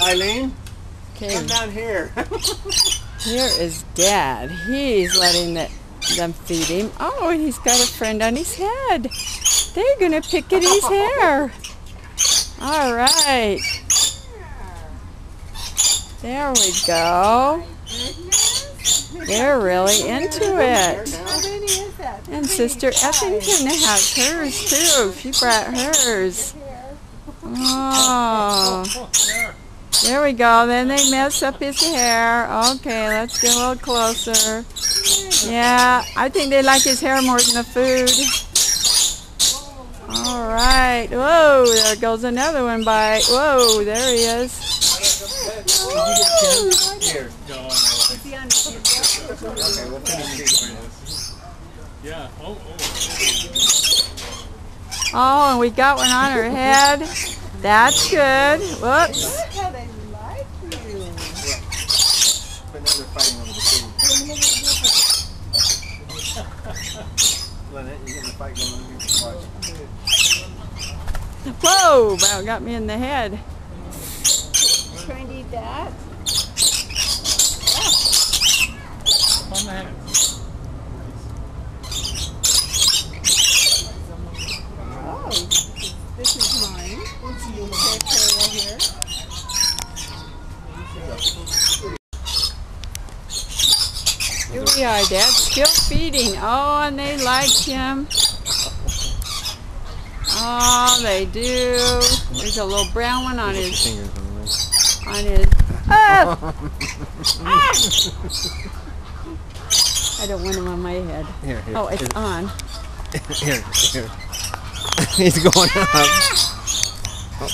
Eileen, Okay. come down here. Here is Dad. He's letting them feed him. Oh, and he's got a friend on his head. They're going to pick at his hair. All right. There we go. They're really into it. And Sister Effington has hers too. She brought hers. Oh. There we go. Then they mess up his hair. Okay, let's get a little closer. Yeah, I think they like his hair more than the food. All right. Whoa, there goes another one by. Whoa, there he is. Here, go on. Okay, we'll finish. Yeah. Oh, and we got one on her head. That's good. Whoops. Look how they like you. But now they're fighting over the food. Lynette, you getting the fight going on here? Watch. Whoa, about got me in the head. Trying to eat that? On the head. Oh, this is mine. This is right here. Here we are, Dad's still feeding. Oh, and they like him. Oh, they do. There's a little brown one on his. Oh! Ah! I don't want him on my head. Here. Oh, it's on. Here. He's going up. Oh.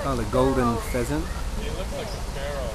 Oh, the golden pheasant. He looks like a sparrow.